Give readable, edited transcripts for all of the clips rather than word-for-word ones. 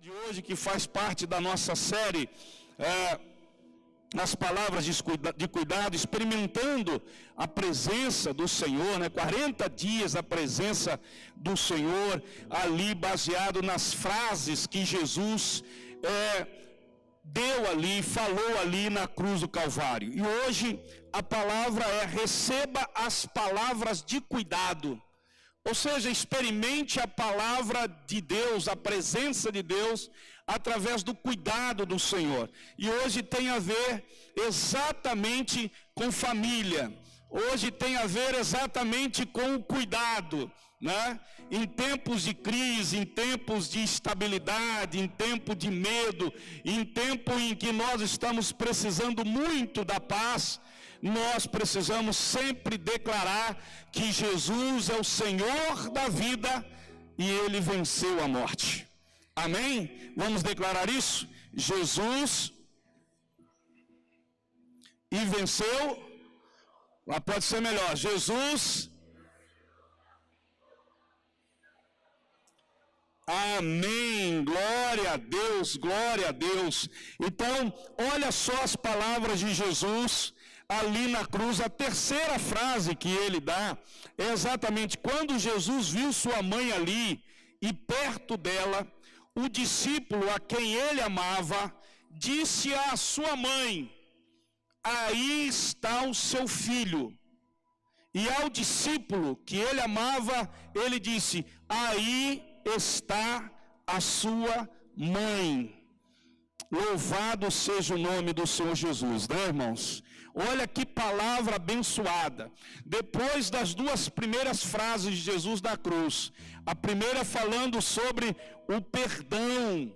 De hoje, que faz parte da nossa série, as palavras de cuidado, experimentando a presença do Senhor, 40 dias a presença do Senhor, ali baseado nas frases que Jesus deu ali, falou ali na cruz do Calvário. E hoje a palavra receba as palavras de cuidado. Ou seja, experimente a palavra de Deus, a presença de Deus, através do cuidado do Senhor. E hoje tem a ver exatamente com família. Hoje tem a ver exatamente com o cuidado, Em tempos de crise, em tempos de instabilidade, em tempo de medo, em tempo em que nós estamos precisando muito da paz, nós precisamos sempre declarar que Jesus é o Senhor da vida e Ele venceu a morte. Amém? Vamos declarar isso? Jesus e venceu. Mas pode ser melhor. Jesus. Amém. Glória a Deus, glória a Deus. Então, olha só as palavras de Jesus ali na cruz. A terceira frase que ele dá é exatamente quando Jesus viu sua mãe ali e perto dela, o discípulo a quem ele amava disse à sua mãe: aí está o seu filho. E ao discípulo que ele amava, ele disse: aí está a sua mãe. Louvado seja o nome do Senhor Jesus, irmãos? Olha que palavra abençoada. Depois das duas primeiras frases de Jesus na cruz, a primeira falando sobre o perdão,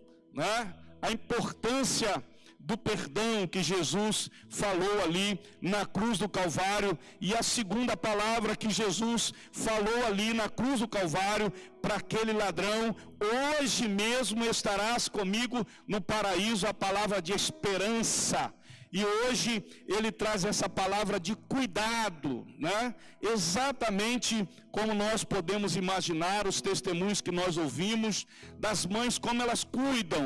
A importância do perdão que Jesus falou ali na cruz do Calvário, e a segunda palavra que Jesus falou ali na cruz do Calvário para aquele ladrão: hoje mesmo estarás comigo no paraíso, a palavra de esperança. E hoje ele traz essa palavra de cuidado, Exatamente como nós podemos imaginar os testemunhos que nós ouvimos das mães, como elas cuidam.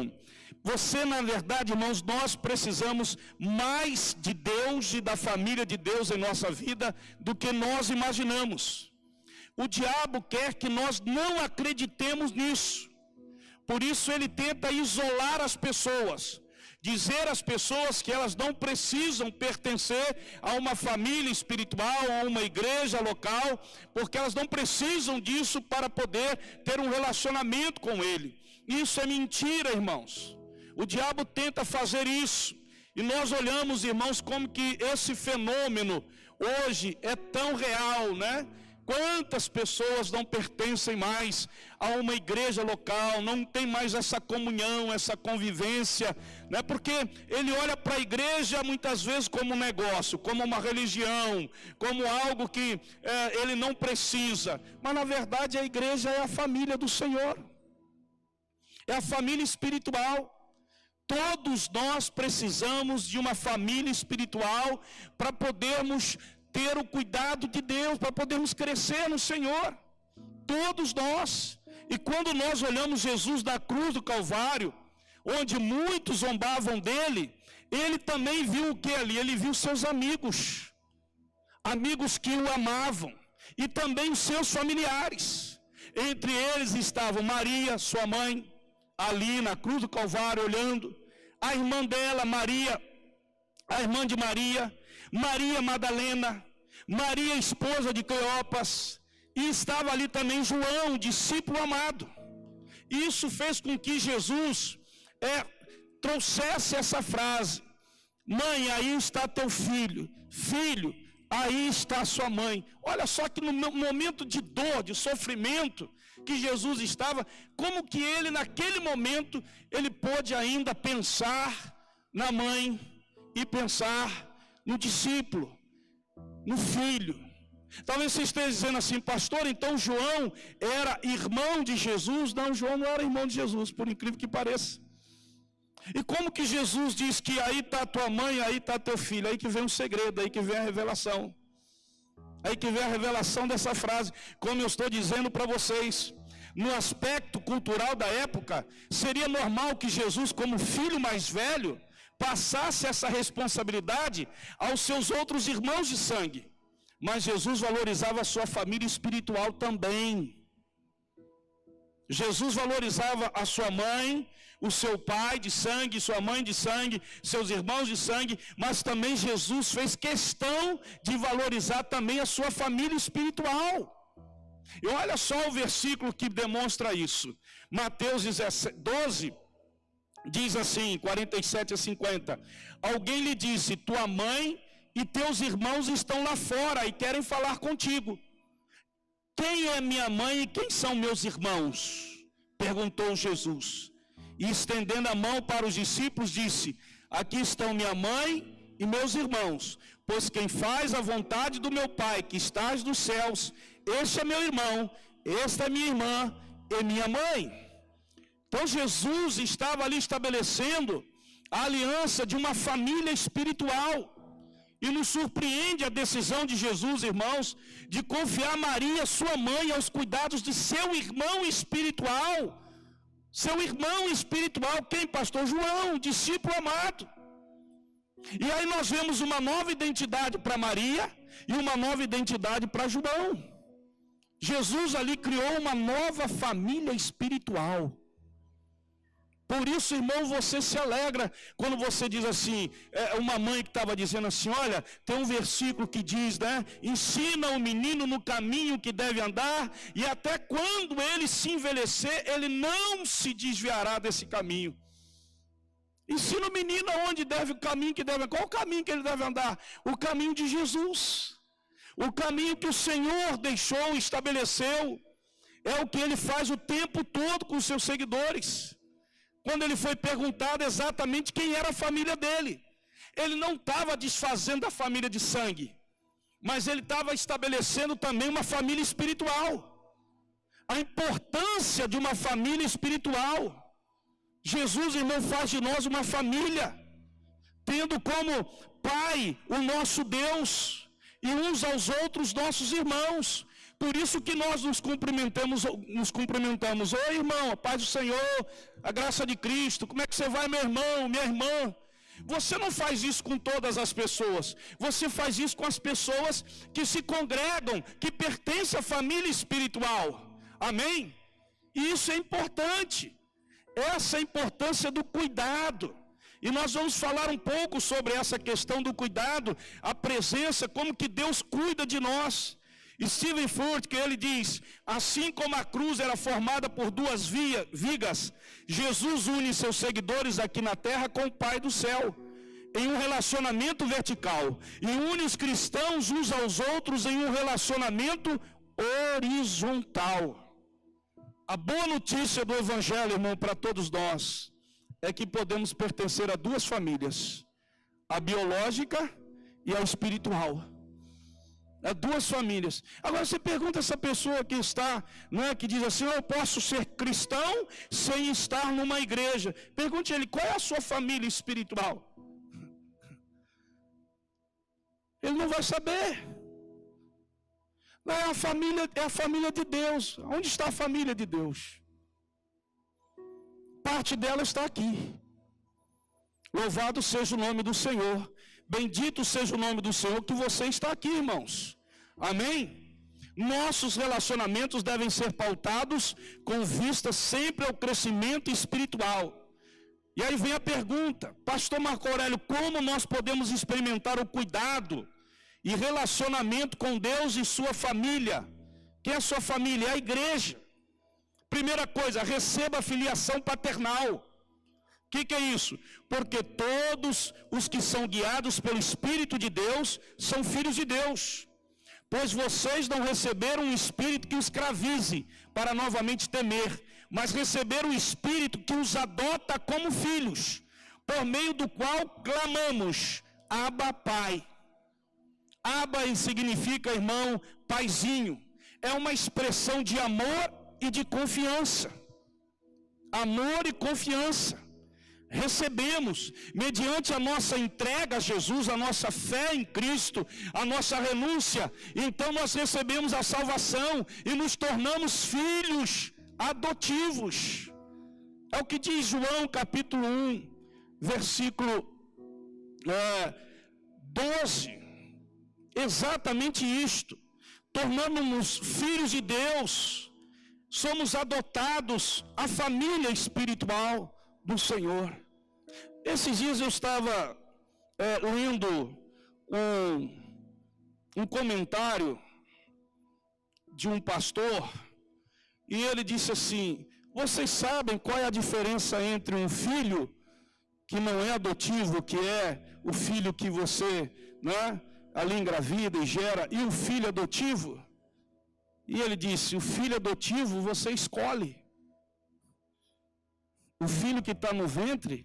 Você, na verdade, irmãos, nós precisamos mais de Deus e da família de Deus em nossa vida do que nós imaginamos. O diabo quer que nós não acreditemos nisso. Por isso ele tenta isolar as pessoas, dizer às pessoas que elas não precisam pertencer a uma família espiritual, a uma igreja local, porque elas não precisam disso para poder ter um relacionamento com ele. Isso é mentira, irmãos. O diabo tenta fazer isso. E nós olhamos, irmãos, como que esse fenômeno hoje é tão real, Quantas pessoas não pertencem mais a uma igreja local, não tem mais essa comunhão, essa convivência, Porque ele olha para a igreja muitas vezes como um negócio, como uma religião, como algo que ele não precisa. Mas na verdade a igreja é a família do Senhor, é a família espiritual. Todos nós precisamos de uma família espiritual para podermos ter o cuidado de Deus, para podermos crescer no Senhor. Todos nós. E quando nós olhamos Jesus da cruz do Calvário, onde muitos zombavam dele, ele também viu o que ali? Ele viu seus amigos, amigos que o amavam, e também os seus familiares. Entre eles estavam Maria, sua mãe, ali na cruz do Calvário olhando, a irmã dela, Maria, a irmã de Maria, Maria Madalena, Maria, esposa de Cleopas, e estava ali também João, discípulo amado. Isso fez com que Jesus trouxesse essa frase: mãe, aí está teu filho, filho, aí está sua mãe. Olha só que no momento de dor, de sofrimento que Jesus estava, como que ele naquele momento, ele pôde ainda pensar na mãe e pensar no discípulo, no filho. Talvez você esteja dizendo assim: pastor, então João era irmão de Jesus? Não, João não era irmão de Jesus, por incrível que pareça. E como que Jesus diz que aí está tua mãe, aí está teu filho? Aí que vem um segredo, aí que vem a revelação. Aí que vem a revelação dessa frase, como eu estou dizendo para vocês. no aspecto cultural da época, seria normal que Jesus, como filho mais velho, passasse essa responsabilidade aos seus outros irmãos de sangue. Mas Jesus valorizava a sua família espiritual também. Jesus valorizava a sua mãe, o seu pai de sangue, sua mãe de sangue, seus irmãos de sangue, mas também Jesus fez questão de valorizar também a sua família espiritual. E olha só o versículo que demonstra isso. Mateus 12 diz assim, 47 a 50. Alguém lhe disse: tua mãe e teus irmãos estão lá fora e querem falar contigo. Quem é minha mãe e quem são meus irmãos? Perguntou Jesus. E estendendo a mão para os discípulos, disse: aqui estão minha mãe e meus irmãos, pois quem faz a vontade do meu Pai que estás nos céus, este é meu irmão, esta é minha irmã e minha mãe. Então Jesus estava ali estabelecendo a aliança de uma família espiritual. E nos surpreende a decisão de Jesus, irmãos, de confiar Maria, sua mãe, aos cuidados de seu irmão espiritual. Seu irmão espiritual, quem? Pastor João, discípulo amado. E aí nós vemos uma nova identidade para Maria e uma nova identidade para João. Jesus ali criou uma nova família espiritual. Por isso, irmão, você se alegra quando você diz assim, uma mãe que estava dizendo assim, olha, tem um versículo que diz, né? Ensina o menino no caminho que deve andar, e até quando ele se envelhecer, ele não se desviará desse caminho. Ensina o menino aonde deve o caminho que deve andar. Qual o caminho que ele deve andar? O caminho de Jesus. O caminho que o Senhor deixou, estabeleceu. É o que ele faz o tempo todo com os seus seguidores. Quando ele foi perguntado exatamente quem era a família dele, ele não estava desfazendo a família de sangue, mas ele estava estabelecendo também uma família espiritual. A importância de uma família espiritual. Jesus, irmão, faz de nós uma família, tendo como Pai o nosso Deus, e uns aos outros nossos irmãos. Por isso que nós nos cumprimentamos. Oi, irmão, a paz do Senhor, a graça de Cristo. Como é que você vai, meu irmão, minha irmã? Você não faz isso com todas as pessoas. Você faz isso com as pessoas que se congregam, que pertencem à família espiritual. Amém? E isso é importante. Essa é a importância do cuidado. E nós vamos falar um pouco sobre essa questão do cuidado, a presença, como que Deus cuida de nós. Stephen Furtick, que ele diz, assim como a cruz era formada por duas vigas, Jesus une seus seguidores aqui na terra com o Pai do céu, em um relacionamento vertical, e une os cristãos uns aos outros em um relacionamento horizontal. A boa notícia do Evangelho, irmão, para todos nós, é que podemos pertencer a duas famílias, a biológica e a espiritual. Duas famílias. Agora você pergunta essa pessoa que está, né, que diz assim, eu posso ser cristão sem estar numa igreja. Pergunte a ele, qual é a sua família espiritual? Ele não vai saber. Não, é a família de Deus. Onde está a família de Deus? Parte dela está aqui. Louvado seja o nome do Senhor. Bendito seja o nome do Senhor que você está aqui, irmãos. Amém? Nossos relacionamentos devem ser pautados com vista sempre ao crescimento espiritual. E aí vem a pergunta, pastor Marco Aurélio, como nós podemos experimentar o cuidado e relacionamento com Deus e sua família? Quem é a sua família? É a igreja. Primeira coisa, receba a filiação paternal. O que é isso? Porque todos os que são guiados pelo Espírito de Deus são filhos de Deus. Pois vocês não receberam um espírito que os escravize para novamente temer, mas receberam um espírito que os adota como filhos, por meio do qual clamamos, Abba, Pai. Abba significa, irmão, paizinho. É uma expressão de amor e de confiança. Amor e confiança. Recebemos, mediante a nossa entrega a Jesus, a nossa fé em Cristo, a nossa renúncia, então nós recebemos a salvação e nos tornamos filhos adotivos. É o que diz João capítulo 1, versículo 12. Exatamente isto. Tornamos-nos filhos de Deus. Somos adotados à família espiritual do Senhor. Esses dias eu estava lendo um comentário de um pastor, e ele disse assim: vocês sabem qual é a diferença entre um filho que não é adotivo, que é o filho que você, né, ali engravida e gera, e o filho adotivo? E ele disse: o filho adotivo você escolhe. O filho que está no ventre,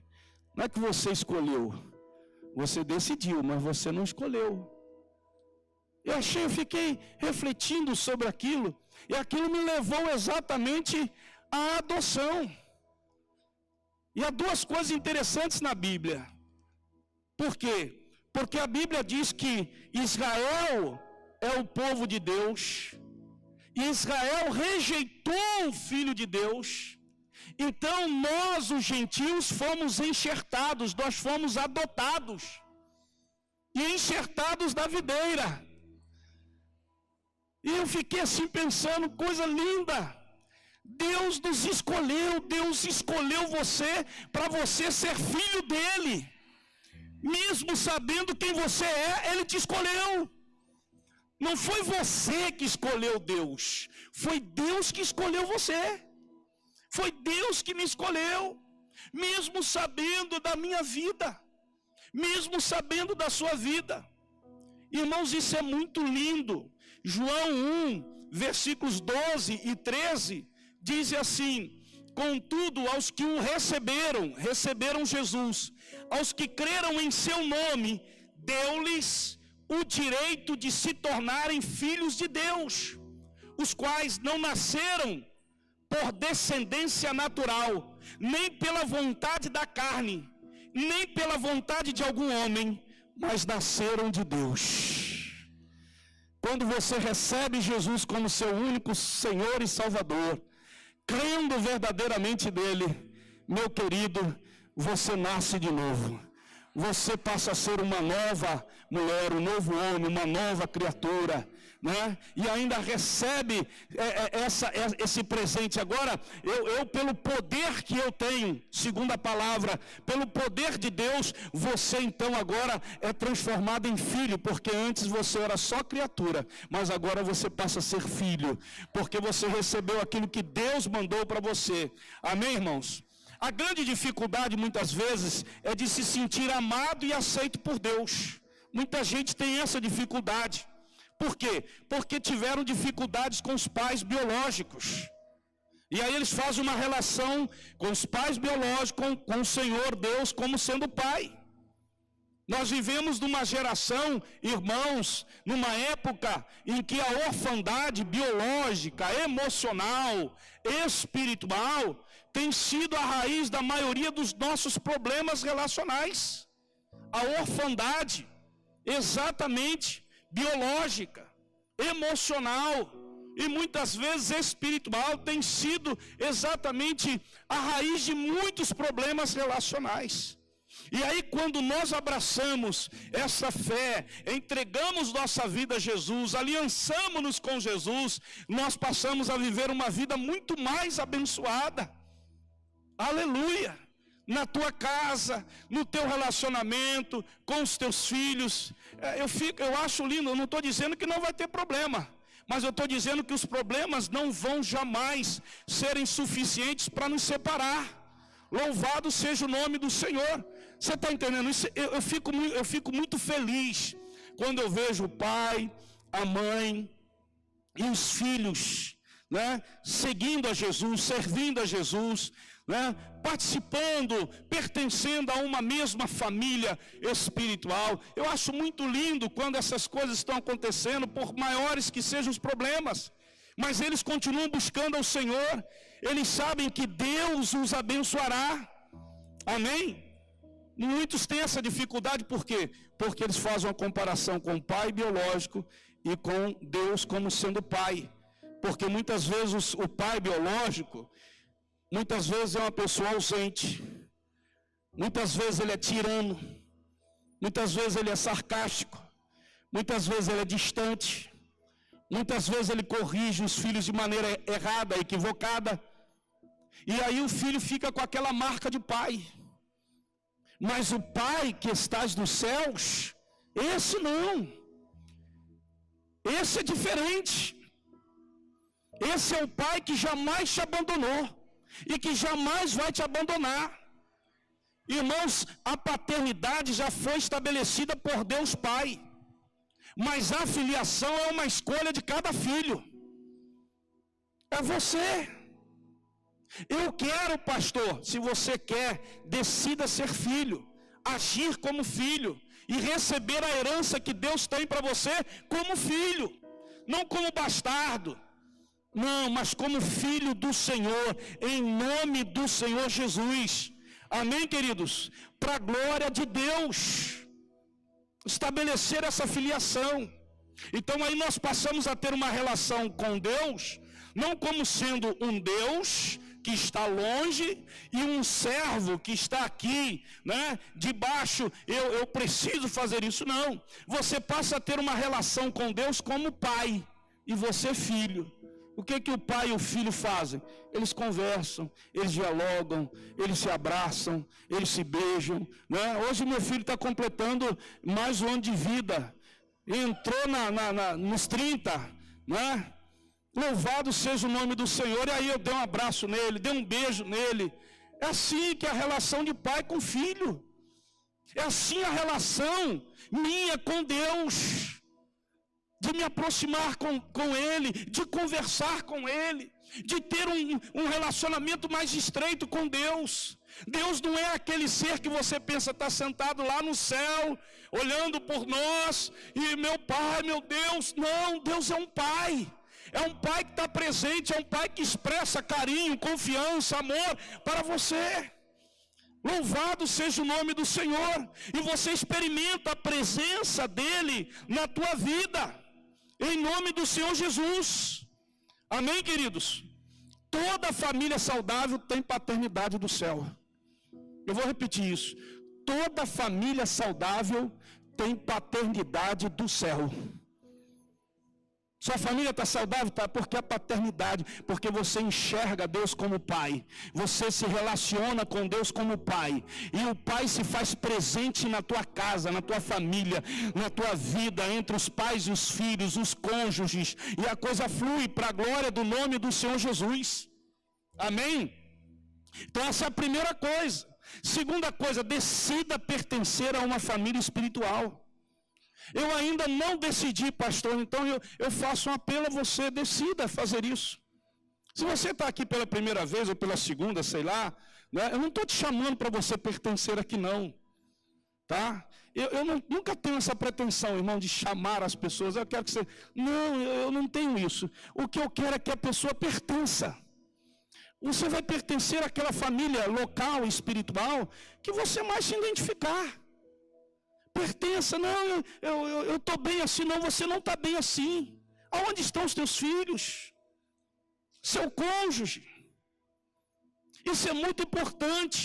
não é que você escolheu, você decidiu, mas você não escolheu. Eu fiquei refletindo sobre aquilo, e aquilo me levou exatamente à adoção. E há duas coisas interessantes na Bíblia. Por quê? Porque a Bíblia diz que Israel é o povo de Deus, e Israel rejeitou o Filho de Deus. Então nós, os gentios, fomos enxertados, nós fomos adotados e enxertados na videira. E eu fiquei assim pensando, coisa linda. Deus nos escolheu, Deus escolheu você para você ser filho dele. Mesmo sabendo quem você é, ele te escolheu. Não foi você que escolheu Deus, foi Deus que escolheu você. Foi Deus que me escolheu, mesmo sabendo da minha vida, mesmo sabendo da sua vida. Irmãos, isso é muito lindo. João 1, versículos 12 e 13, diz assim: contudo, aos que o receberam Jesus, aos que creram em seu nome, deu-lhes o direito de se tornarem filhos de Deus, os quais não nasceram por descendência natural, nem pela vontade da carne, nem pela vontade de algum homem, mas nasceram de Deus. Quando você recebe Jesus como seu único Senhor e Salvador, crendo verdadeiramente nele, meu querido, você nasce de novo. Você passa a ser uma nova mulher, um novo homem, uma nova criatura, né? E ainda recebe esse presente. Agora, eu pelo poder que eu tenho, segundo a palavra, pelo poder de Deus, você então agora é transformado em filho, porque antes você era só criatura, mas agora você passa a ser filho, porque você recebeu aquilo que Deus mandou para você. Amém, irmãos? A grande dificuldade muitas vezes é de se sentir amado e aceito por Deus. Muita gente tem essa dificuldade. Por quê? Porque tiveram dificuldades com os pais biológicos. E aí eles fazem uma relação com os pais biológicos, com o Senhor Deus como sendo pai. Nós vivemos numa geração, irmãos, numa época em que a orfandade biológica, emocional, espiritual, tem sido a raiz da maioria dos nossos problemas relacionais. A orfandade, exatamente, biológica, emocional e muitas vezes espiritual, tem sido exatamente a raiz de muitos problemas relacionais. E aí, quando nós abraçamos essa fé, entregamos nossa vida a Jesus, aliançamos-nos com Jesus, nós passamos a viver uma vida muito mais abençoada. Aleluia! Na tua casa, no teu relacionamento, com os teus filhos. Eu acho lindo, eu não estou dizendo que não vai ter problema, mas eu estou dizendo que os problemas não vão jamais serem suficientes para nos separar. Louvado seja o nome do Senhor. Você está entendendo isso? Eu fico muito feliz quando eu vejo o pai, a mãe e os filhos, né, seguindo a Jesus, servindo a Jesus, né, participando, pertencendo a uma mesma família espiritual. Eu acho muito lindo quando essas coisas estão acontecendo, por maiores que sejam os problemas, mas eles continuam buscando ao Senhor. Eles sabem que Deus os abençoará. Amém? Muitos têm essa dificuldade, por quê? Porque eles fazem uma comparação com o pai biológico e com Deus como sendo pai. Porque muitas vezes o pai biológico, muitas vezes é uma pessoa ausente. Muitas vezes ele é tirano. Muitas vezes ele é sarcástico. Muitas vezes ele é distante. Muitas vezes ele corrige os filhos de maneira errada, equivocada. E aí o filho fica com aquela marca de pai. Mas o Pai que estás nos céus, esse não. Esse é diferente. Esse é o Pai que jamais te abandonou e que jamais vai te abandonar. Irmãos, a paternidade já foi estabelecida por Deus Pai. Mas a filiação é uma escolha de cada filho. É você. Eu quero, pastor, se você quer, decida ser filho, agir como filho e receber a herança que Deus tem para você como filho, não como bastardo, não, mas como filho do Senhor, em nome do Senhor Jesus. Amém, queridos? Para a glória de Deus, estabelecer essa filiação. Então aí nós passamos a ter uma relação com Deus, não como sendo um Deus que está longe e um servo que está aqui, né, debaixo, eu preciso fazer isso, não. Você passa a ter uma relação com Deus como pai e você filho. O que o pai e o filho fazem? Eles conversam, eles dialogam, eles se abraçam, eles se beijam, né? Hoje meu filho está completando mais um ano de vida, entrou nos 30, né? Louvado seja o nome do Senhor. E aí eu dei um abraço nele, dei um beijo nele. É assim que é a relação de pai com filho. É assim a relação minha com Deus. De me aproximar com Ele, de conversar com Ele, de ter um relacionamento mais estreito com Deus. Deus não é aquele ser que você pensa estar sentado lá no céu, olhando por nós, e meu Pai, meu Deus. Não, Deus é um Pai. É um Pai que está presente, é um Pai que expressa carinho, confiança, amor para você. Louvado seja o nome do Senhor. E você experimenta a presença dEle na tua vida, em nome do Senhor Jesus. Amém, queridos? Toda família saudável tem paternidade do céu. Eu vou repetir isso. Toda família saudável tem paternidade do céu. Sua família está saudável? Tá, porque a paternidade, porque você enxerga Deus como Pai, você se relaciona com Deus como Pai, e o Pai se faz presente na tua casa, na tua família, na tua vida, entre os pais e os filhos, os cônjuges, e a coisa flui para a glória do nome do Senhor Jesus. Amém? Então essa é a primeira coisa. Segunda coisa, decida pertencer a uma família espiritual. Eu ainda não decidi, pastor, então eu faço um apelo a você, decida fazer isso. Se você está aqui pela primeira vez ou pela segunda, sei lá, né, eu não estou te chamando para você pertencer aqui não, tá? Eu nunca tenho essa pretensão, irmão, de chamar as pessoas, eu quero que você... Não, eu não tenho isso. O que eu quero é que a pessoa pertença. Você vai pertencer àquela família local, espiritual, que você mais se identificar. Pertença, não, eu estou bem assim, não, você não está bem assim. Aonde estão os teus filhos? Seu cônjuge? Isso é muito importante.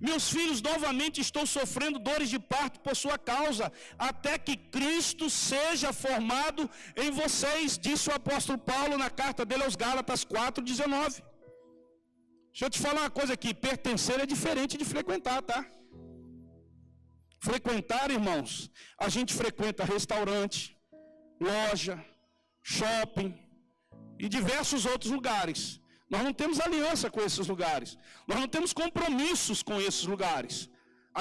Meus filhos novamente estão sofrendo dores de parto por sua causa, até que Cristo seja formado em vocês, disse o apóstolo Paulo na carta dele aos Gálatas 4:19. Deixa eu te falar uma coisa aqui, pertencer é diferente de frequentar, tá? Frequentar, irmãos, a gente frequenta restaurante, loja, shopping e diversos outros lugares. Nós não temos aliança com esses lugares. Nós não temos compromissos com esses lugares.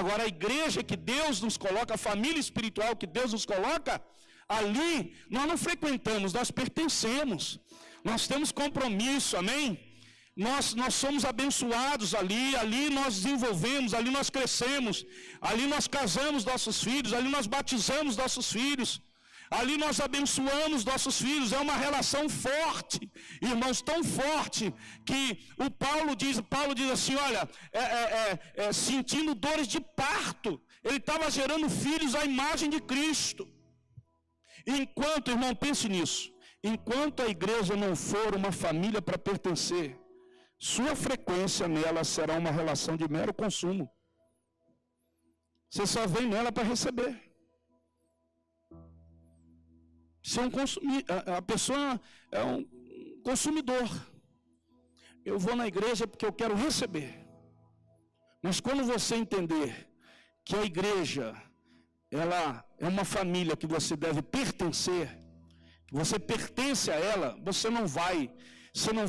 Agora a igreja que Deus nos coloca, a família espiritual que Deus nos coloca, ali nós não frequentamos, nós pertencemos. Nós temos compromisso, amém? Nós somos abençoados ali nós desenvolvemos, ali nós crescemos, ali nós casamos nossos filhos, ali nós batizamos nossos filhos, ali nós abençoamos nossos filhos. É uma relação forte, irmãos, tão forte, que o Paulo diz assim, olha, sentindo dores de parto, ele estava gerando filhos à imagem de Cristo. Enquanto, irmão, pense nisso, enquanto a igreja não for uma família para pertencer, sua frequência nela será uma relação de mero consumo. Você só vem nela para receber. Você é a pessoa é um consumidor. Eu vou na igreja porque eu quero receber. Mas quando você entender que a igreja, ela é uma família que você deve pertencer, que você pertence a ela, você não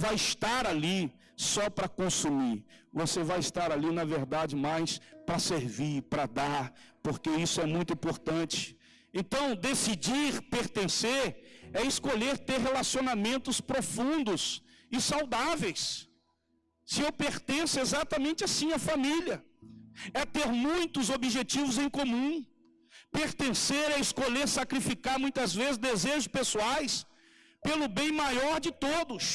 vai estar ali só para consumir. Você vai estar ali, na verdade, mais para servir, para dar, porque isso é muito importante. Então, decidir pertencer é escolher ter relacionamentos profundos e saudáveis. Se eu pertenço, exatamente assim à família. É ter muitos objetivos em comum. Pertencer é escolher sacrificar muitas vezes desejos pessoais pelo bem maior de todos.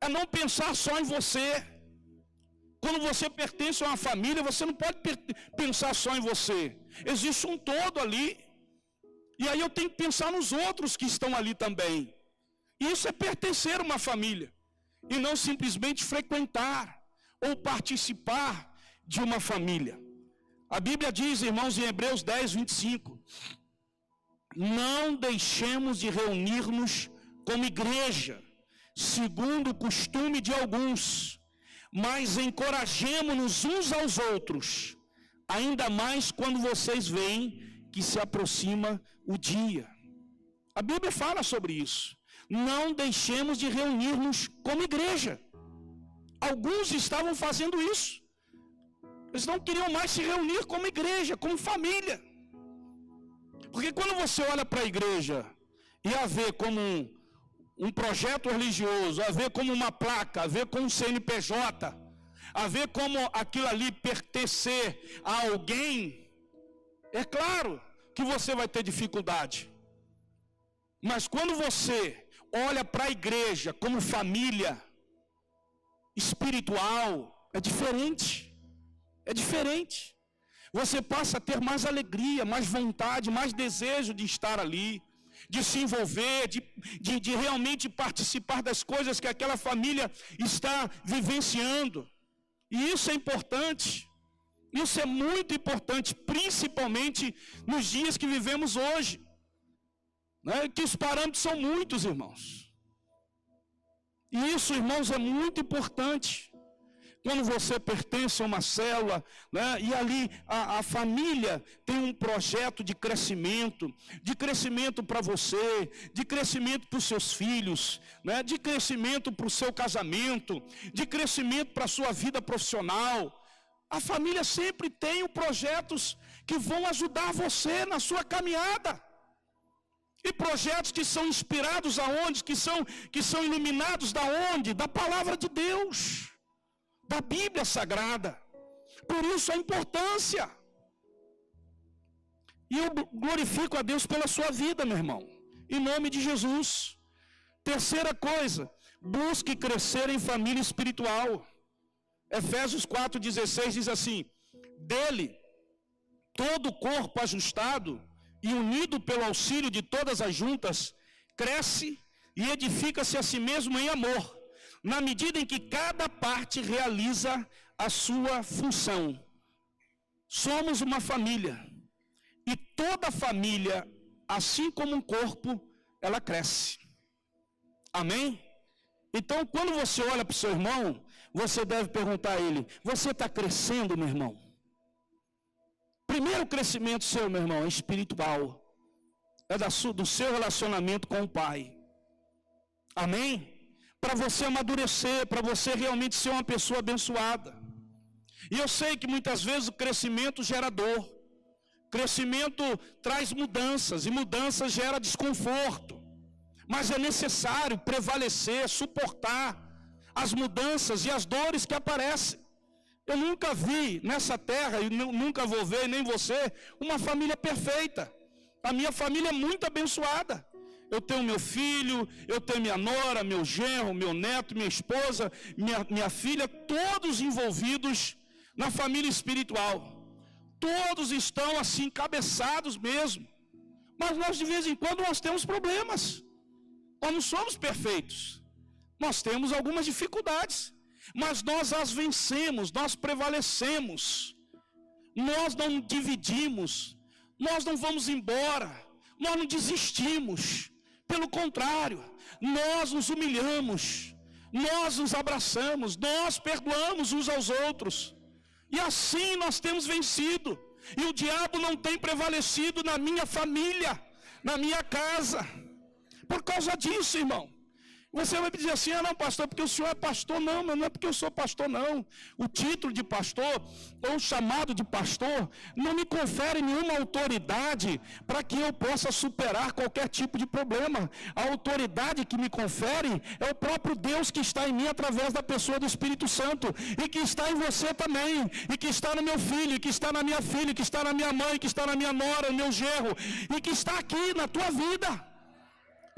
É não pensar só em você. Quando você pertence a uma família, você não pode pensar só em você. Existe um todo ali. E aí eu tenho que pensar nos outros que estão ali também. Isso é pertencer a uma família. E não simplesmente frequentar ou participar de uma família. A Bíblia diz, irmãos, em Hebreus 10, 25, não deixemos de reunir-nos como igreja, segundo o costume de alguns, mas encorajemo-nos uns aos outros, ainda mais quando vocês veem que se aproxima o dia. A Bíblia fala sobre isso. Não deixemos de reunir-nos como igreja. Alguns estavam fazendo isso. Eles não queriam mais se reunir como igreja, como família. Porque quando você olha para a igreja e a vê como um projeto religioso, a ver como uma placa, a ver como um CNPJ, a ver como aquilo ali pertencer a alguém, é claro que você vai ter dificuldade. Mas quando você olha para a igreja como família espiritual, é diferente. É diferente. Você passa a ter mais alegria, mais vontade, mais desejo de estar ali, de se envolver, de realmente participar das coisas que aquela família está vivenciando. E isso é importante. Isso é muito importante, principalmente nos dias que vivemos hoje. Né? Que os parâmetros são muitos, irmãos. E isso, irmãos, é muito importante. Quando você pertence a uma célula, né, e ali a família tem um projeto de crescimento para você, de crescimento para os seus filhos, né, de crescimento para o seu casamento, de crescimento para a sua vida profissional. A família sempre tem projetos que vão ajudar você na sua caminhada. E projetos que são inspirados aonde? Que são iluminados da onde? Da palavra de Deus. Da Bíblia Sagrada. Por isso a importância. E eu glorifico a Deus pela sua vida, meu irmão. Em nome de Jesus. Terceira coisa, busque crescer em família espiritual. Efésios 4,16 diz assim: dele, todo o corpo ajustado e unido pelo auxílio de todas as juntas, cresce e edifica-se a si mesmo em amor, na medida em que cada parte realiza a sua função. Somos uma família. E toda família, assim como um corpo, ela cresce. Amém? Então, quando você olha para o seu irmão, você deve perguntar a ele: você está crescendo, meu irmão? Primeiro crescimento seu, meu irmão, é espiritual. É do seu relacionamento com o Pai. Amém? Para você amadurecer, para você realmente ser uma pessoa abençoada. E eu sei que muitas vezes o crescimento gera dor. Crescimento traz mudanças, e mudanças gera desconforto. Mas é necessário prevalecer, suportar as mudanças e as dores que aparecem. Eu nunca vi nessa terra, e nunca vou ver, nem você, uma família perfeita. A minha família é muito abençoada. Eu tenho meu filho, eu tenho minha nora, meu genro, meu neto, minha esposa, minha filha, todos envolvidos na família espiritual. Todos estão assim, cabeçados mesmo. Mas nós de vez em quando nós temos problemas. Nós não somos perfeitos. Nós temos algumas dificuldades, mas nós as vencemos, nós prevalecemos. Nós não dividimos, nós não vamos embora, nós não desistimos. Pelo contrário, nós nos humilhamos, nós nos abraçamos, nós perdoamos uns aos outros. E assim nós temos vencido. E o diabo não tem prevalecido na minha família, na minha casa. Por causa disso, irmão. Você vai me dizer assim, não, pastor, porque o senhor é pastor. Não, mas não é porque eu sou pastor, não. O título de pastor, ou o chamado de pastor, não me confere nenhuma autoridade para que eu possa superar qualquer tipo de problema. A autoridade que me confere é o próprio Deus que está em mim através da pessoa do Espírito Santo, e que está em você também, e que está no meu filho, e que está na minha filha, e que está na minha mãe, que está na minha nora, no meu genro, e que está aqui na tua vida.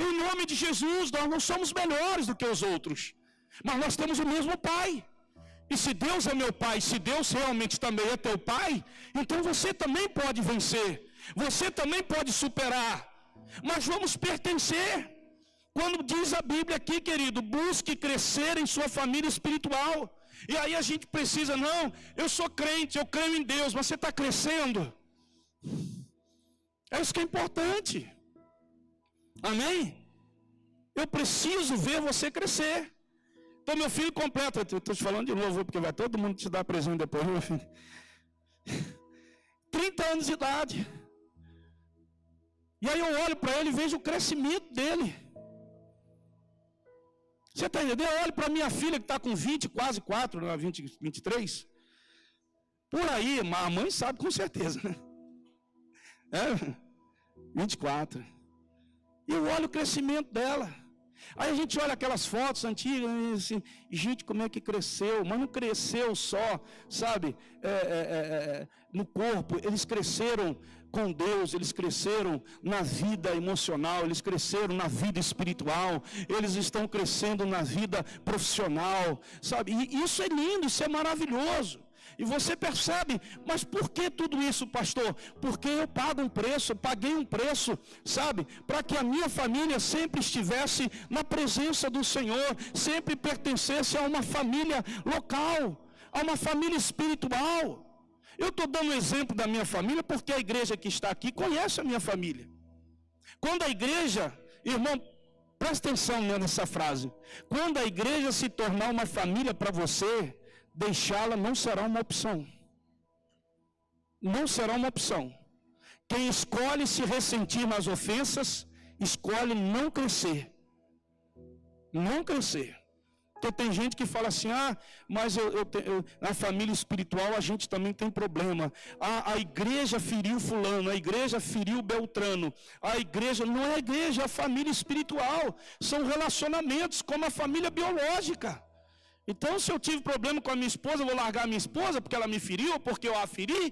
Em nome de Jesus, nós não somos melhores do que os outros, mas nós temos o mesmo Pai. E se Deus é meu Pai, se Deus realmente também é teu Pai, então você também pode vencer, você também pode superar, mas vamos pertencer. Quando diz a Bíblia aqui, querido, busque crescer em sua família espiritual. E aí a gente precisa, não, eu sou crente, eu creio em Deus, mas você está crescendo? É isso que é importante. Amém? Eu preciso ver você crescer. Então meu filho completa, eu estou te falando de novo, porque vai todo mundo te dar presente depois, meu filho. 30 anos de idade. E aí eu olho para ele e vejo o crescimento dele. Você está entendendo? Eu olho para minha filha que está com 20, quase 4, 23. Por aí, a mãe sabe com certeza. 24. E eu olho o crescimento dela. Aí a gente olha aquelas fotos antigas e diz assim, gente, como é que cresceu? Mas não cresceu só, sabe, no corpo. Eles cresceram com Deus, eles cresceram na vida emocional, eles cresceram na vida espiritual, eles estão crescendo na vida profissional, sabe? E isso é lindo, isso é maravilhoso. E você percebe, mas por que tudo isso, pastor? Porque eu pago um preço, eu paguei um preço, sabe? Para que a minha família sempre estivesse na presença do Senhor, sempre pertencesse a uma família local, a uma família espiritual. Eu estou dando um exemplo da minha família porque a igreja que está aqui conhece a minha família. Quando a igreja, irmão, presta atenção nessa frase, quando a igreja se tornar uma família para você, deixá-la não será uma opção. Não será uma opção. Quem escolhe se ressentir nas ofensas, escolhe não crescer. Não crescer. Porque tem gente que fala assim, mas na família espiritual a gente também tem problema. A igreja feriu fulano, a igreja feriu Beltrano. A igreja não é a igreja, é a família espiritual. São relacionamentos como a família biológica. Então, se eu tive problema com a minha esposa, eu vou largar a minha esposa porque ela me feriu ou porque eu a feri?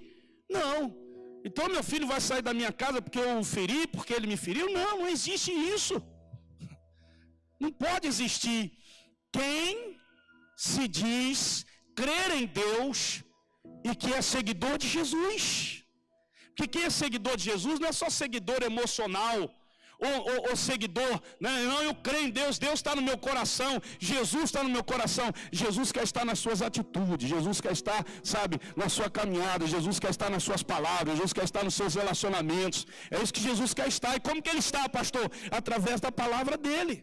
Não. Então, meu filho vai sair da minha casa porque eu o feri, porque ele me feriu? Não, não existe isso. Não pode existir. Quem se diz crer em Deus e que é seguidor de Jesus. Porque quem é seguidor de Jesus não é só seguidor emocional, ou seguidor, né? Não, eu creio em Deus, Deus está no meu coração, Jesus está no meu coração. Jesus quer estar nas suas atitudes, Jesus quer estar, sabe, na sua caminhada, Jesus quer estar nas suas palavras, Jesus quer estar nos seus relacionamentos. É isso que Jesus quer estar. E como que ele está, pastor? Através da palavra dele.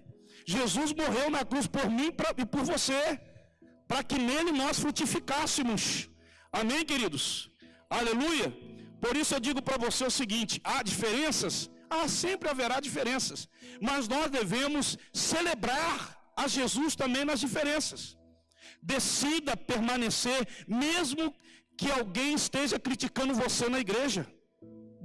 Jesus morreu na cruz por mim e por você, para que nele nós frutificássemos. Amém, queridos? Aleluia. Por isso eu digo para você o seguinte, há diferenças? Sempre haverá diferenças, mas nós devemos celebrar a Jesus também nas diferenças. Decida permanecer, mesmo que alguém esteja criticando você na igreja.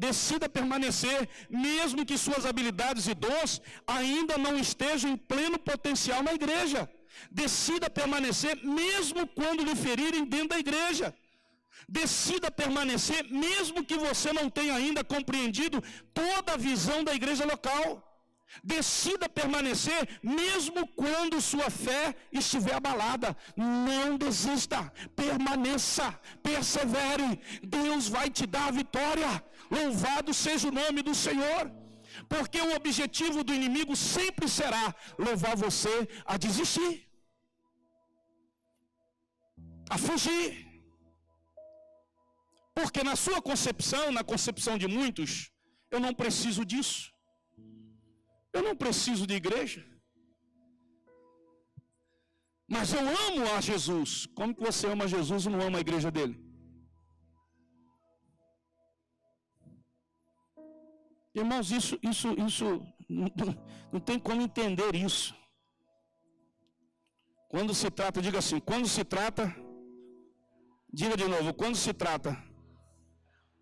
Decida permanecer, mesmo que suas habilidades e dons ainda não estejam em pleno potencial na igreja. Decida permanecer, mesmo quando lhe ferirem dentro da igreja. Decida permanecer, mesmo que você não tenha ainda compreendido toda a visão da igreja local. Decida permanecer, mesmo quando sua fé estiver abalada. Não desista, permaneça, persevere. Deus vai te dar a vitória. Louvado seja o nome do Senhor. Porque o objetivo do inimigo sempre será levar você a desistir, a fugir. Porque na sua concepção, na concepção de muitos, eu não preciso disso. Eu não preciso de igreja. Mas eu amo a Jesus. Como que você ama Jesus e não ama a igreja dele? Irmãos, isso não tem como entender isso. Quando se trata, diga assim, quando se trata, diga de novo, quando se trata,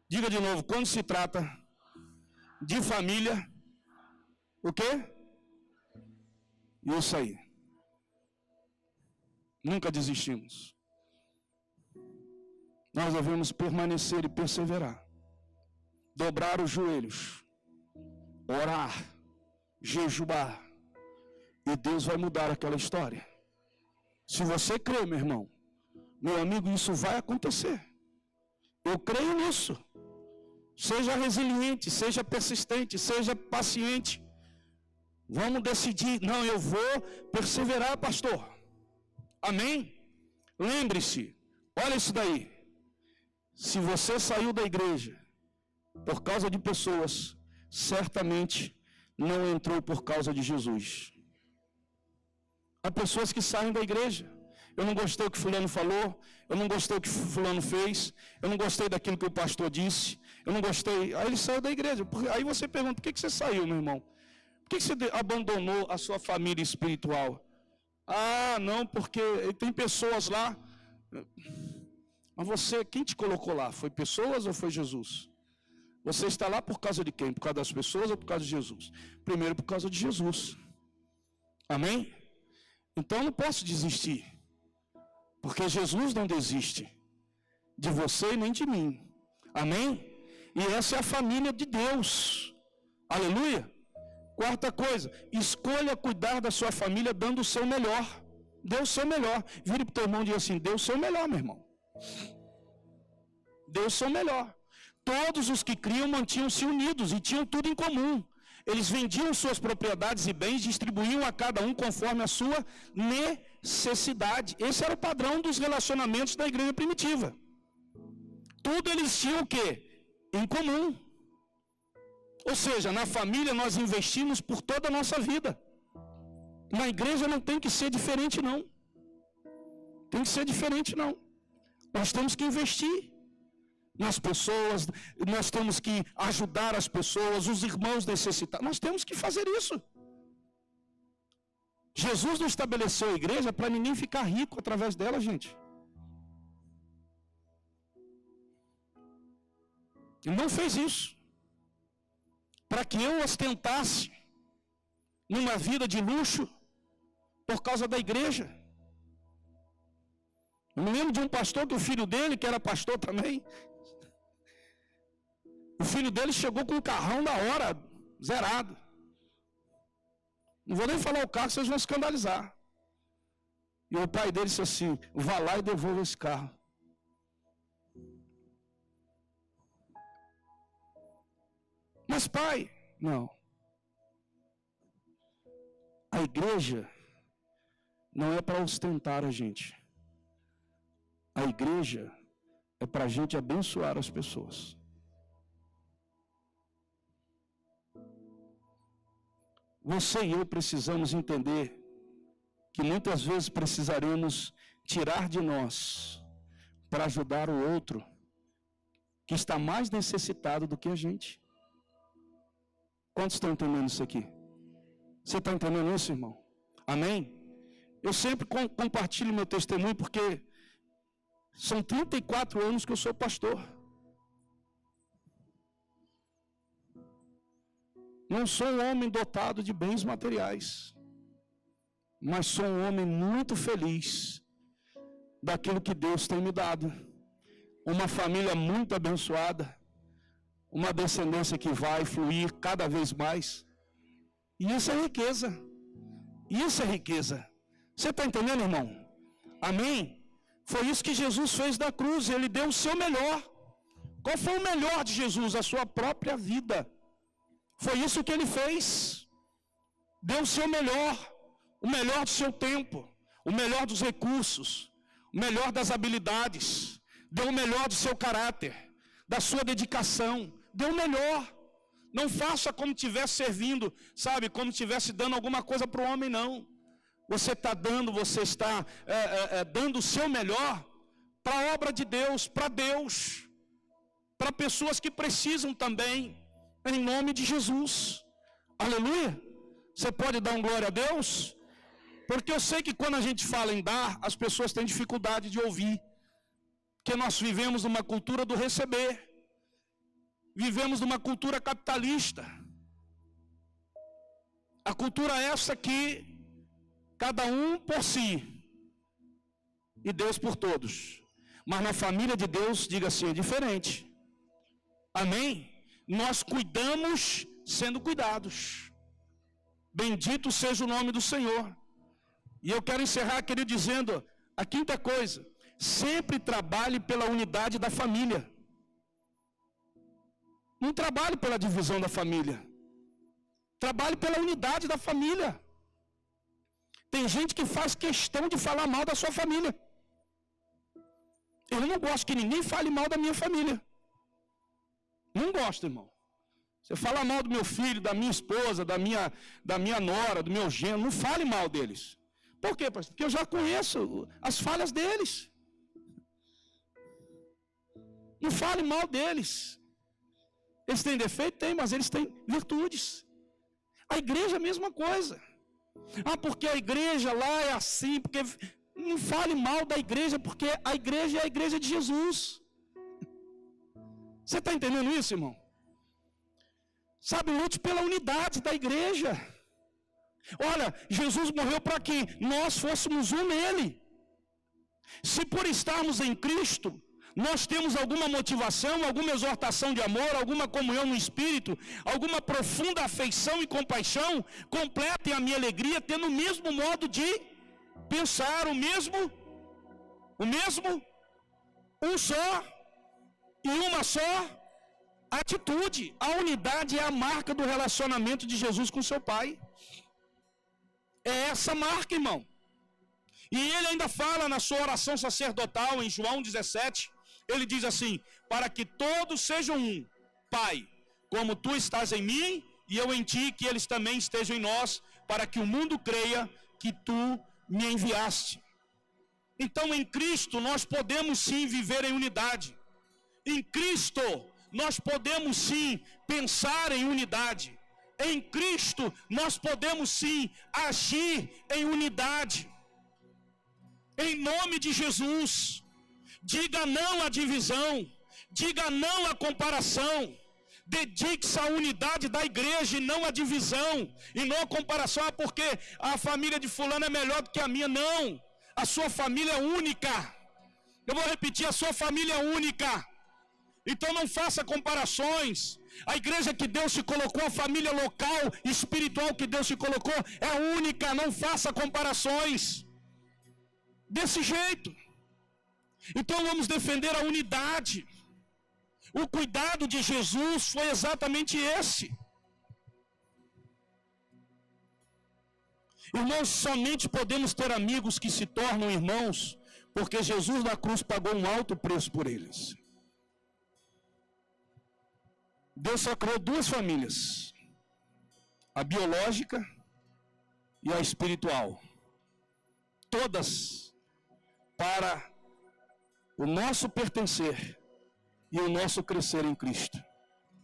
diga de novo, quando se trata de família, o quê? Isso aí. Nunca desistimos. Nós devemos permanecer e perseverar. Dobrar os joelhos. Orar. Jejuar. E Deus vai mudar aquela história. Se você crê, meu irmão, meu amigo, isso vai acontecer. Eu creio nisso. Seja resiliente, seja persistente, seja paciente. Vamos decidir. Não, eu vou perseverar, pastor. Amém? Lembre-se, olha isso daí. Se você saiu da igreja por causa de pessoas, certamente não entrou por causa de Jesus. Há pessoas que saem da igreja. Eu não gostei do que fulano falou, eu não gostei do que fulano fez, eu não gostei daquilo que o pastor disse, eu não gostei. Aí ele saiu da igreja. Aí você pergunta, por que você saiu, meu irmão? Por que você abandonou a sua família espiritual? Ah, não, porque tem pessoas lá. Mas você, quem te colocou lá? Foi pessoas ou foi Jesus? Você está lá por causa de quem? Por causa das pessoas ou por causa de Jesus? Primeiro por causa de Jesus. Amém? Então eu não posso desistir. Porque Jesus não desiste de você nem de mim. Amém? E essa é a família de Deus. Aleluia. Quarta coisa, escolha cuidar da sua família dando o seu melhor. Dê o seu melhor. Vire para o teu irmão e diga assim, dê o seu melhor, meu irmão. Dê o seu melhor. Todos os que criam mantinham-se unidos e tinham tudo em comum. Eles vendiam suas propriedades e bens, distribuíam a cada um conforme a sua necessidade. Esse era o padrão dos relacionamentos da igreja primitiva. Tudo eles tinham o quê? Em comum. Ou seja, na família nós investimos por toda a nossa vida. Na igreja não tem que ser diferente, não. Tem que ser diferente, não. Nós temos que investir nas pessoas, nós temos que ajudar as pessoas, os irmãos necessitados. Nós temos que fazer isso. Jesus não estabeleceu a igreja para ninguém ficar rico através dela, gente. Ele não fez isso. Para que eu ostentasse numa vida de luxo por causa da igreja. Eu me lembro de um pastor que o filho dele, que era pastor também, o filho dele chegou com um carrão da hora, zerado. Não vou nem falar o carro, vocês vão escandalizar. E o pai dele disse assim, vá lá e devolva esse carro. Mas pai, não. A igreja não é para ostentar a gente. A igreja é para a gente abençoar as pessoas. Você e eu precisamos entender que muitas vezes precisaremos tirar de nós para ajudar o outro que está mais necessitado do que a gente. Quantos estão entendendo isso aqui? Você está entendendo isso, irmão? Amém? Eu sempre compartilho meu testemunho porque são 34 anos que eu sou pastor. Não sou um homem dotado de bens materiais, mas sou um homem muito feliz daquilo que Deus tem me dado. Uma família muito abençoada, uma descendência que vai fluir cada vez mais. E isso é riqueza. Isso é riqueza. Você está entendendo, irmão? Amém? Foi isso que Jesus fez da cruz. Ele deu o seu melhor. Qual foi o melhor de Jesus? A sua própria vida. Foi isso que ele fez. Deu o seu melhor, o melhor do seu tempo, o melhor dos recursos, o melhor das habilidades, deu o melhor do seu caráter, da sua dedicação, deu o melhor. Não faça como estivesse servindo, sabe, como estivesse dando alguma coisa para o homem, não. Você está dando o seu melhor para a obra de Deus, para pessoas que precisam também, em nome de Jesus. Aleluia. Você pode dar um glória a Deus? Porque eu sei que quando a gente fala em dar, as pessoas têm dificuldade de ouvir. Porque nós vivemos numa cultura do receber. Vivemos numa cultura capitalista. A cultura essa que cada um por si e Deus por todos. Mas na família de Deus, diga assim, é diferente. Amém? Nós cuidamos sendo cuidados. Bendito seja o nome do Senhor. E eu quero encerrar, querido, dizendo a quinta coisa: sempre trabalhe pela unidade da família. Não trabalhe pela divisão da família. Trabalhe pela unidade da família. Tem gente que faz questão de falar mal da sua família. Eu não gosto que ninguém fale mal da minha família. Não gosto, irmão. Você fala mal do meu filho, da minha esposa, da minha nora, do meu genro, não fale mal deles. Por quê, pastor? Porque eu já conheço as falhas deles. Não fale mal deles. Eles têm defeito? Tem, mas eles têm virtudes. A igreja é a mesma coisa. Ah, porque a igreja lá é assim, porque... Não fale mal da igreja, porque a igreja é a igreja de Jesus. Você está entendendo isso, irmão? Sabe, lute pela unidade da igreja. Olha, Jesus morreu para que nós fôssemos um nele. Se por estarmos em Cristo, nós temos alguma motivação, alguma exortação de amor, alguma comunhão no Espírito, alguma profunda afeição e compaixão, completem a minha alegria, tendo o mesmo modo de pensar, um só e uma só atitude. A unidade é a marca do relacionamento de Jesus com seu Pai. É essa marca, irmão. E ele ainda fala na sua oração sacerdotal, em João 17, ele diz assim: para que todos sejam um, Pai, como tu estás em mim e eu em ti, que eles também estejam em nós, para que o mundo creia que tu me enviaste. Então em Cristo nós podemos sim viver em unidade. Em Cristo nós podemos sim pensar em unidade. Em Cristo nós podemos sim agir em unidade. Em nome de Jesus, diga não à divisão, diga não à comparação. Dedique-se à unidade da igreja e não à divisão, e não à comparação, porque a família de fulano é melhor do que a minha. Não, a sua família é única. Eu vou repetir, a sua família é única. Então não faça comparações. A igreja que Deus te colocou, a família local, espiritual que Deus te colocou, é única. Não faça comparações desse jeito. Então vamos defender a unidade. O cuidado de Jesus foi exatamente esse. Irmãos, somente podemos ter amigos que se tornam irmãos, porque Jesus na cruz pagou um alto preço por eles. Deus só criou duas famílias: a biológica e a espiritual. Todas para o nosso pertencer e o nosso crescer em Cristo.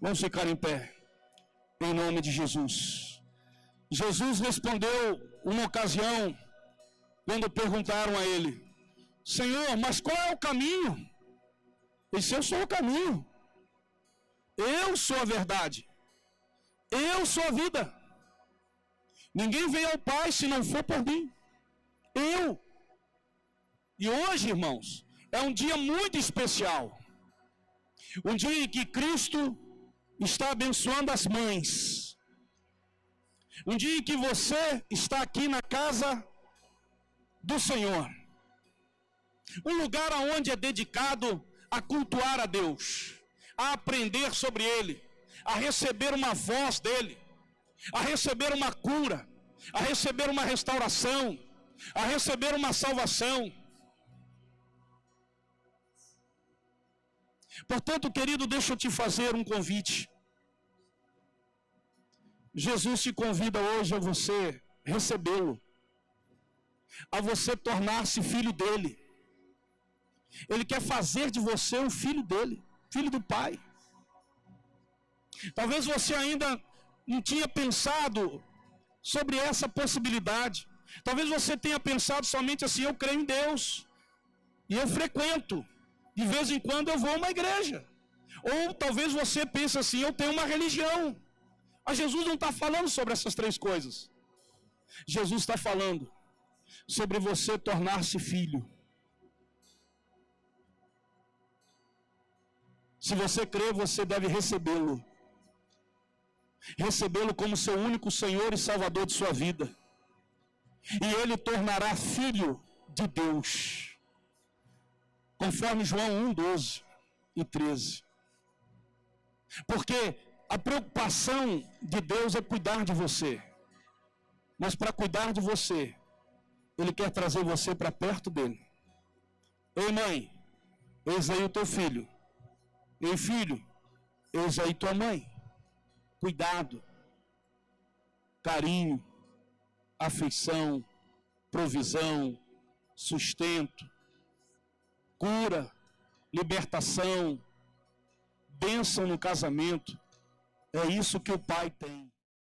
Vamos ficar em pé, em nome de Jesus. Jesus respondeu uma ocasião, quando perguntaram a ele: Senhor, mas qual é o caminho? Ele disse: eu sou o caminho, eu sou a verdade, eu sou a vida. Ninguém vem ao Pai se não for por mim. Eu. E hoje, irmãos, é um dia muito especial. Um dia em que Cristo está abençoando as mães. Um dia em que você está aqui na casa do Senhor. Um lugar onde é dedicado a cultuar a Deus, a aprender sobre Ele, a receber uma voz dele, a receber uma cura, a receber uma restauração, a receber uma salvação. Portanto, querido, deixa eu te fazer um convite. Jesus te convida hoje a você recebê-lo, a você tornar-se filho dele. Ele quer fazer de você um filho dele, filho do Pai. Talvez você ainda não tinha pensado sobre essa possibilidade. Talvez você tenha pensado somente assim: eu creio em Deus e eu frequento, de vez em quando eu vou a uma igreja. Ou talvez você pense assim: eu tenho uma religião. Mas Jesus não está falando sobre essas três coisas. Jesus está falando sobre você tornar-se filho. Se você crê, você deve recebê-lo. Recebê-lo como seu único Senhor e Salvador de sua vida. E ele tornará filho de Deus. Conforme João 1, 12 e 13. Porque a preocupação de Deus é cuidar de você. Mas para cuidar de você, Ele quer trazer você para perto dele. Ei, mãe, eis aí o teu filho. Ei, filho, eis aí tua mãe. Cuidado, carinho, afeição, provisão, sustento, cura, libertação, bênção no casamento. É isso que o Pai tem.